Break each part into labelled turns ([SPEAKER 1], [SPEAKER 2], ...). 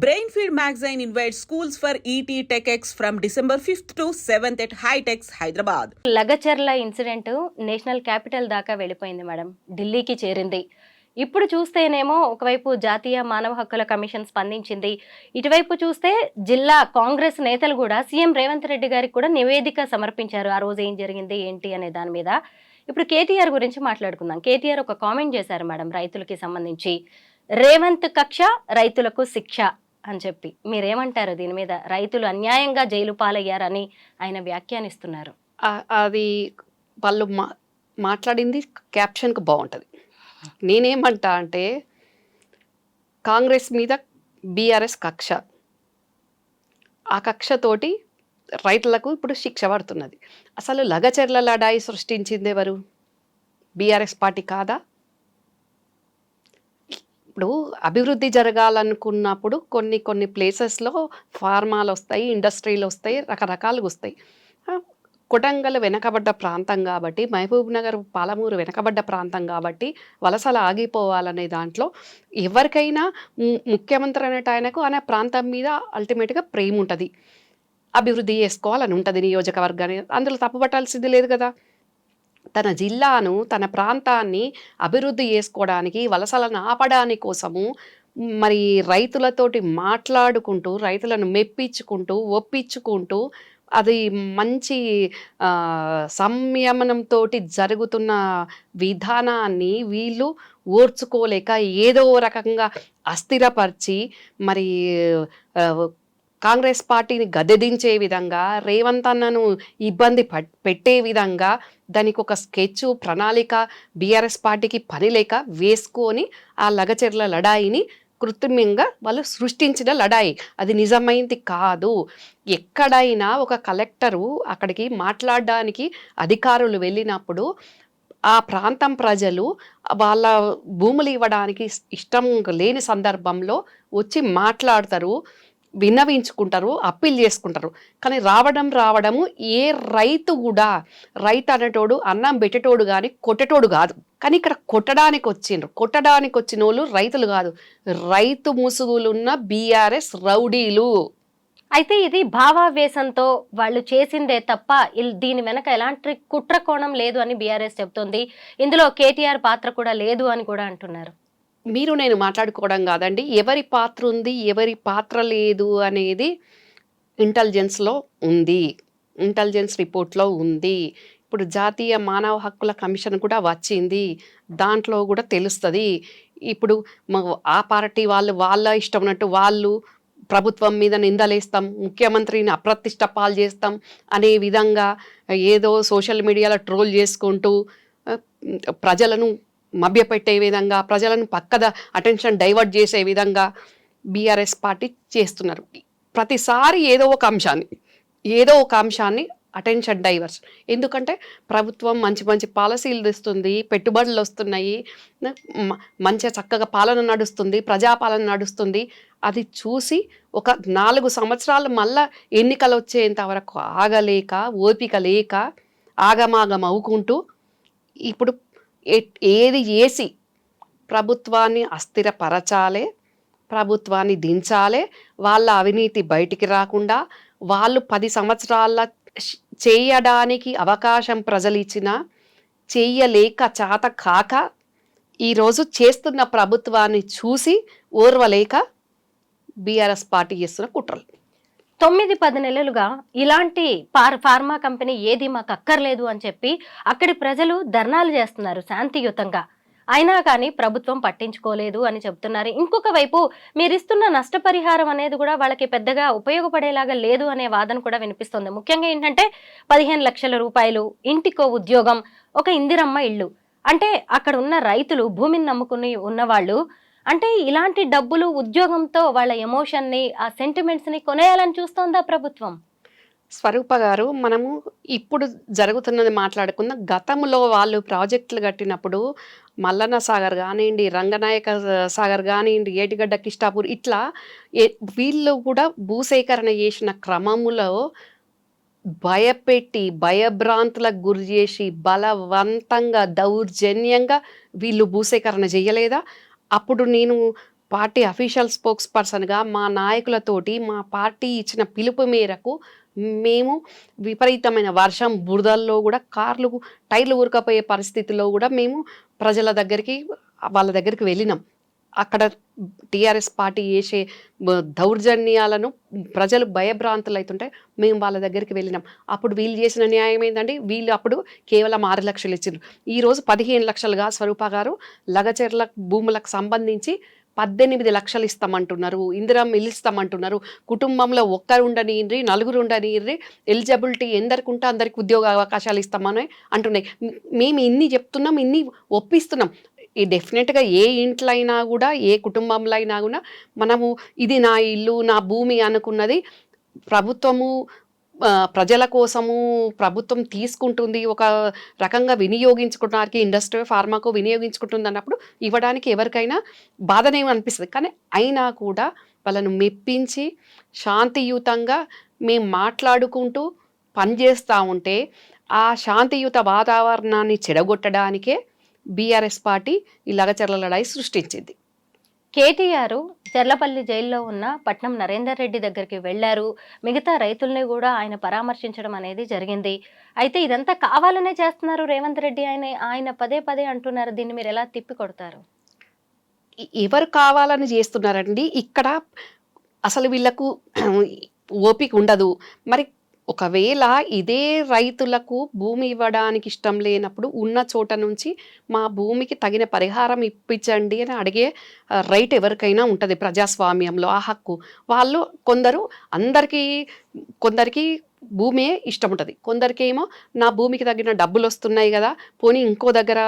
[SPEAKER 1] Brainfeed magazine invites schools for ET TechX from December 5th to 7th at Hightex, Hyderabad.
[SPEAKER 2] Lagacharla incident national capital దాకా వెళ్ళిపోయింది madam, ఢిల్లీకి చేరింది. ఇప్పుడు చూస్తేనేమో ఒకవైపు జాతీయ మానవ హక్కుల కమిషన్ స్పందించింది, ఇటువైపు చూస్తే జిల్లా కాంగ్రెస్ నేతలు కూడా సీఎం రేవంత్ రెడ్డి గారికి కూడా నివేదిక సమర్పించారు. ఆ రోజు ఏం జరిగింది ఏంటి అనే దాని మీద. ఇప్పుడు కేటీఆర్ గురించి మాట్లాడుకుందాం. కేటీఆర్ ఒక కామెంట్ చేశారు మేడం రైతులకి సంబంధించి, రేవంత్ కక్ష రైతులకు శిక్ష అని చెప్పి. మీరేమంటారు దీని మీద? రైతులు అన్యాయంగా జైలు పాలయ్యారని ఆయన వ్యాఖ్యానిస్తున్నారు.
[SPEAKER 3] అది వాళ్ళు మాట్లాడింది క్యాప్షన్కి బాగుంటుంది. నేనేమంటా అంటే కాంగ్రెస్ మీద బీఆర్ఎస్ కక్ష, ఆ కక్షతోటి రైతులకు ఇప్పుడు శిక్ష పడుతున్నది. అసలు లగచర్ల లడాయి సృష్టించింది ఎవరు? బీఆర్ఎస్ పార్టీ కాదా? ఇప్పుడు అభివృద్ధి జరగాలనుకున్నప్పుడు కొన్ని ప్లేసెస్లో ఫార్మాలు వస్తాయి, ఇండస్ట్రీలు వస్తాయి, రకరకాలుగా వస్తాయి. కొడంగల్ వెనకబడ్డ ప్రాంతం కాబట్టి, మహబూబ్ నగర్ పాలమూరు వెనకబడ్డ ప్రాంతం కాబట్టి వలసలు ఆగిపోవాలనే దాంట్లో ఎవరికైనా ముఖ్యమంత్రి అనేట ఆయనకు అనే ప్రాంతం మీద అల్టిమేట్గా ప్రేమ ఉంటుంది, అభివృద్ధి చేసుకోవాలని ఉంటుంది నియోజకవర్గాన్ని. అందులో తప్పుపట్టాల్సింది లేదు కదా. తన జిల్లాను, తన ప్రాంతాన్ని అభివృద్ధి చేసుకోవడానికి, వలసలను ఆపడానికి కోసము మరి రైతులతోటి మాట్లాడుకుంటూ, రైతులను మెప్పించుకుంటూ, ఒప్పించుకుంటూ, అది మంచి సంయమనంతో జరుగుతున్న విధానాన్ని వీళ్ళు ఓర్చుకోలేక ఏదో రకంగా అస్థిరపరిచి మరి కాంగ్రెస్ పార్టీని గద్దెదించే విధంగా, రేవంత్ అన్నను ఇబ్బంది పెట్టే విధంగా దానికి ఒక స్కెచ్, ప్రణాళిక బీఆర్ఎస్ పార్టీకి పని లేక వేసుకొని ఆ లగచర్ల లడాయిని కృత్రిమంగా వాళ్ళు సృష్టించిన లడాయి. అది నిజమైంది కాదు. ఎక్కడైనా ఒక కలెక్టరు అక్కడికి మాట్లాడడానికి అధికారులు వెళ్ళినప్పుడు ఆ ప్రాంతం ప్రజలు వాళ్ళ భూములు ఇవ్వడానికి ఇష్టం లేని సందర్భంలో వచ్చి మాట్లాడతారు, విన్నవించుకుంటారు, అప్పీల్ చేసుకుంటారు. కానీ రావడము ఏ రైతు కూడా, రైతు అనేటోడు అన్నం పెట్టేటోడు కానీ కొట్టేటోడు కాదు. కానీ ఇక్కడ కొట్టడానికి వచ్చిన వాళ్ళు రైతులు కాదు, రైతు ముసుగులున్న బీఆర్ఎస్ రౌడీలు.
[SPEAKER 2] అయితే ఇది భావావేశంతో వాళ్ళు చేసిందే తప్ప దీని వెనక ఎలాంటి కుట్ర కోణం లేదు అని బీఆర్ఎస్ చెబుతోంది. ఇందులో కేటీఆర్ పాత్ర కూడా లేదు అని కూడా అంటున్నారు.
[SPEAKER 3] మీరు నేను మాట్లాడుకోవడం కాదండి, ఎవరి పాత్ర ఉంది ఎవరి పాత్ర లేదు అనేది ఇంటెలిజెన్స్లో ఉంది, ఇంటెలిజెన్స్ రిపోర్ట్లో ఉంది. ఇప్పుడు జాతీయ మానవ హక్కుల కమిషన్ కూడా వచ్చింది, దాంట్లో కూడా తెలుస్తుంది. ఇప్పుడు ఆ పార్టీ వాళ్ళ ఇష్టం ఉన్నట్టు వాళ్ళు ప్రభుత్వం మీద నిందలేస్తాం, ముఖ్యమంత్రిని అప్రతిష్ట పాలు చేస్తాం అనే విధంగా ఏదో సోషల్ మీడియాలో ట్రోల్ చేసుకుంటూ ప్రజలను మభ్యపెట్టే విధంగా, ప్రజలను పక్కద అటెన్షన్ డైవర్ట్ చేసే విధంగా బీఆర్ఎస్ పార్టీ చేస్తున్నారు. ప్రతిసారి ఏదో ఒక అంశాన్ని అటెన్షన్ డైవర్స్. ఎందుకంటే ప్రభుత్వం మంచి పాలసీలు తెస్తుంది, పెట్టుబడులు వస్తున్నాయి, మంచిగా చక్కగా పాలన నడుస్తుంది, ప్రజాపాలన నడుస్తుంది. అది చూసి ఒక 4 సంవత్సరాలు మళ్ళా ఎన్నికలు వచ్చేంత వరకు ఆగలేక, ఓపిక లేక ఆగమాగం అవుకుంటూ ఇప్పుడు ఏది చేసి ప్రభుత్వాన్ని అస్థిరపరచాలే, ప్రభుత్వాన్ని దించాలే, వాళ్ళ అవినీతి బయటికి రాకుండా, వాళ్ళు 10 సంవత్సరాల చేయడానికి అవకాశం ప్రజలు ఇచ్చినా చెయ్యలేక చేత కాక ఈరోజు చేస్తున్న ప్రభుత్వాన్ని చూసి ఓర్వలేక బీఆర్ఎస్ పార్టీ చేస్తున్న కుట్రలు.
[SPEAKER 2] 9-10 నెలలుగా ఇలాంటి ఫార్మా కంపెనీ ఏది మాకు అక్కర్లేదు అని చెప్పి అక్కడి ప్రజలు ధర్నాలు చేస్తున్నారు శాంతియుతంగా. అయినా కానీ ప్రభుత్వం పట్టించుకోలేదు అని చెప్తున్నారు. ఇంకొక వైపు మీరిస్తున్న నష్టపరిహారం అనేది కూడా వాళ్ళకి పెద్దగా ఉపయోగపడేలాగా లేదు అనే వాదన కూడా వినిపిస్తుంది. ముఖ్యంగా ఏంటంటే 15 లక్షల రూపాయలు, ఇంటికో ఉద్యోగం, ఒక ఇందిరమ్మ ఇళ్ళు. అంటే అక్కడ ఉన్న రైతులు, భూమిని నమ్ముకుని ఉన్నవాళ్ళు, అంటే ఇలాంటి డబ్బులు, ఉద్యోగంతో వాళ్ళ ఎమోషన్ని, ఆ సెంటిమెంట్స్ని కొనేయాలని చూస్తోందా ప్రభుత్వం?
[SPEAKER 3] స్వరూప గారు, మనము ఇప్పుడు జరుగుతున్నది మాట్లాడుకుందాం. గతంలో వాళ్ళు ప్రాజెక్టులు కట్టినప్పుడు మల్లన్న సాగర్ కానివ్వండి, రంగనాయక సాగర్ కానివ్వండి, ఏటిగడ్డ కిష్టాపూర్, ఇట్లా వీళ్ళు కూడా భూసేకరణ చేసిన క్రమంలో భయపెట్టి, భయభ్రాంతులకు గురి చేసి, బలవంతంగా, దౌర్జన్యంగా వీళ్ళు భూసేకరణ చేయలేదా? అప్పుడు నేను పార్టీ అఫీషియల్ స్పోక్స్ పర్సన్గా మా నాయకులతోటి మా పార్టీ ఇచ్చిన పిలుపు మేరకు మేము విపరీతమైన వర్షం బురదల్లో కూడా టైర్లు ఊరకపోయే పరిస్థితిలో కూడా మేము ప్రజల దగ్గరికి వాళ్ళ దగ్గరికి వెళ్ళినాం. అక్కడ టీఆర్ఎస్ పార్టీ చేసే దౌర్జన్యాలను ప్రజలు భయభ్రాంతులు అవుతుంటే మేము వాళ్ళ దగ్గరికి వెళ్ళినాం. అప్పుడు వీళ్ళు చేసిన న్యాయం ఏంటంటే వీళ్ళు అప్పుడు కేవలం 6 లక్షలు ఇచ్చిండ్రు. ఈరోజు 15 లక్షలుగా స్వరూప గారు లగచెర్ల భూములకు సంబంధించి 18 లక్షలు ఇస్తామంటున్నారు. ఇందిరం ఇల్లు ఇస్తామంటున్నారు. కుటుంబంలో ఒక్కరు ఉండనియండి, నలుగురు ఉండనియండి, ఎలిజిబిలిటీ ఎందరికి ఉంటే అందరికి ఉద్యోగ అవకాశాలు ఇస్తామని అంటున్నాయి. మేము ఇన్ని చెప్తున్నాం, ఇన్ని ఒప్పిస్తున్నాం. ఈ డెఫినెట్గా ఏ ఇంట్లో అయినా కూడా ఏ కుటుంబంలో అయినా కూడా మనము ఇది నా ఇల్లు నా భూమి అనుకున్నది ప్రభుత్వము ప్రజల కోసము ప్రభుత్వం తీసుకుంటుంది, ఒక రకంగా వినియోగించుకోవడానికి ఇండస్ట్రీ ఫార్మాకు వినియోగించుకుంటుంది అన్నప్పుడు ఇవ్వడానికి ఎవరికైనా బాధనేమి అనిపిస్తుంది. కానీ అయినా కూడా వాళ్ళను మెప్పించి శాంతియుతంగా మేము మాట్లాడుకుంటూ పనిచేస్తూ ఉంటే ఆ శాంతియుత వాతావరణాన్ని చెడగొట్టడానికే బీఆర్ఎస్ పార్టీ ఈ లగచర్ల లడాయి సృష్టించింది.
[SPEAKER 2] కేటీఆర్ చెర్లపల్లి జైల్లో ఉన్న పట్నం నరేందర్ రెడ్డి దగ్గరికి వెళ్లారు. మిగతా రైతుల్ని కూడా ఆయన పరామర్శించడం అనేది జరిగింది. అయితే ఇదంతా కావాలనే చేస్తున్నారు రేవంత్ రెడ్డి ఆయన పదే పదే అంటున్నారు. దీన్ని మీరు ఎలా తిప్పి కొడతారు?
[SPEAKER 3] ఎవరు కావాలని చేస్తున్నారండి? ఇక్కడ అసలు వీళ్ళకు ఓపిక ఉండదు. మరి ఒకవేళ ఇదే రైతులకు భూమి ఇవ్వడానికి ఇష్టం లేనప్పుడు ఉన్న చోట నుంచి మా భూమికి తగిన పరిహారం ఇప్పించండి అని అడిగే రైట్ ఎవరికైనా ఉంటుంది ప్రజాస్వామ్యంలో, ఆ హక్కు. వాళ్ళు కొందరికి భూమే ఇష్టం ఉంటుంది, కొందరికి ఏమో నా భూమికి తగిన డబ్బులు వస్తున్నాయి కదా పోనీ ఇంకో దగ్గర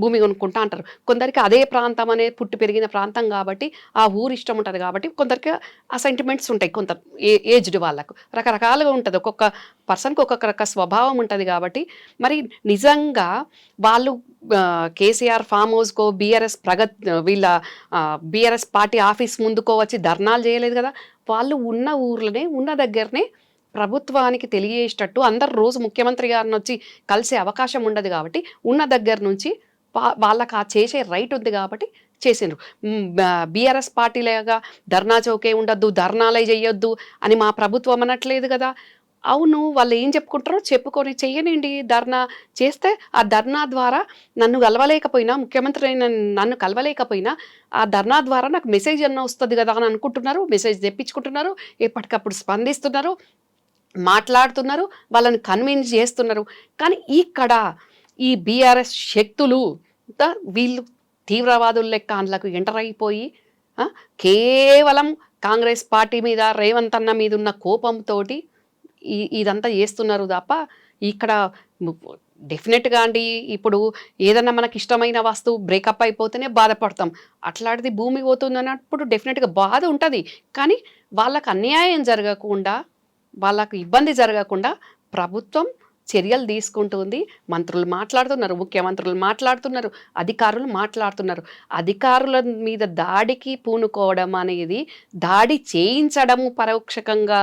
[SPEAKER 3] భూమి కొనుక్కుంటా అంటారు. కొందరికి అదే ప్రాంతం అనే పుట్టి పెరిగిన ప్రాంతం కాబట్టి ఆ ఊరు ఇష్టం ఉంటుంది కాబట్టి కొందరికి ఆ సెంటిమెంట్స్ ఉంటాయి. కొంత ఏజ్డ్ వాళ్ళకు రకరకాలుగా ఉంటుంది, ఒక్కొక్క పర్సన్కి ఒక్కొక్క రక స్వభావం ఉంటుంది. కాబట్టి మరి నిజంగా వాళ్ళు కేసీఆర్ ఫామ్ హౌస్కో బీఆర్ఎస్ పార్టీ ఆఫీస్ ముందుకో వచ్చి ధర్నాలు చేయలేదు కదా. వాళ్ళు ఉన్న ఊర్లోనే ఉన్న దగ్గరనే ప్రభుత్వానికి తెలియజేసేటట్టు అందరు రోజు ముఖ్యమంత్రి గారిని వచ్చి కలిసే అవకాశం ఉండదు కాబట్టి ఉన్న దగ్గర నుంచి వాళ్ళకి ఆ చేసే రైట్ ఉంది కాబట్టి చేసిండ్రు. బీఆర్ఎస్ పార్టీలాగా ధర్నా చౌకే ఉండొద్దు, ధర్నాలే చేయొద్దు అని మా ప్రభుత్వం అనట్లేదు కదా. అవును, వాళ్ళు ఏం చెప్పుకుంటారో చెప్పుకొని చెయ్యనండి. ధర్నా చేస్తే ఆ ధర్నా ద్వారా నన్ను కలవలేకపోయినా, ముఖ్యమంత్రి నన్ను కలవలేకపోయినా ఆ ధర్నా ద్వారా నాకు మెసేజ్ అన్న వస్తుంది కదా అని అనుకుంటున్నారు. మెసేజ్ తెప్పించుకుంటున్నారు, ఎప్పటికప్పుడు స్పందిస్తున్నారు, మాట్లాడుతున్నారు, వాళ్ళని కన్విన్స్ చేస్తున్నారు. కానీ ఇక్కడ ఈ బీఆర్ఎస్ శక్తులు వీళ్ళు తీవ్రవాదుల లెక్క అందులోకి ఎంటర్ అయిపోయి కేవలం కాంగ్రెస్ పార్టీ మీద రేవంత్ అన్న మీద ఉన్న కోపంతో ఇదంతా చేస్తున్నారు తప్ప ఇక్కడ డెఫినెట్గా అండి ఇప్పుడు ఏదన్నా మనకి ఇష్టమైన వస్తువు బ్రేకప్ అయిపోతేనే బాధపడతాం. అట్లాంటిది భూమి పోతుంది అన్నప్పుడు డెఫినెట్గా బాధ ఉంటుంది. కానీ వాళ్ళకు అన్యాయం జరగకుండా, వాళ్ళకు ఇబ్బంది జరగకుండా ప్రభుత్వం చర్యలు తీసుకుంటుంది. మంత్రులు మాట్లాడుతున్నారు, ముఖ్యమంత్రులు మాట్లాడుతున్నారు, అధికారులు మాట్లాడుతున్నారు. అధికారుల మీద దాడికి పూనుకోవడం అనేది, దాడి చేయించడము పరోక్షకంగా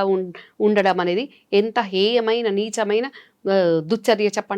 [SPEAKER 3] ఉండడం అనేది ఎంత హేయమైన నీచమైన దుశ్చర్య చెప్పండి.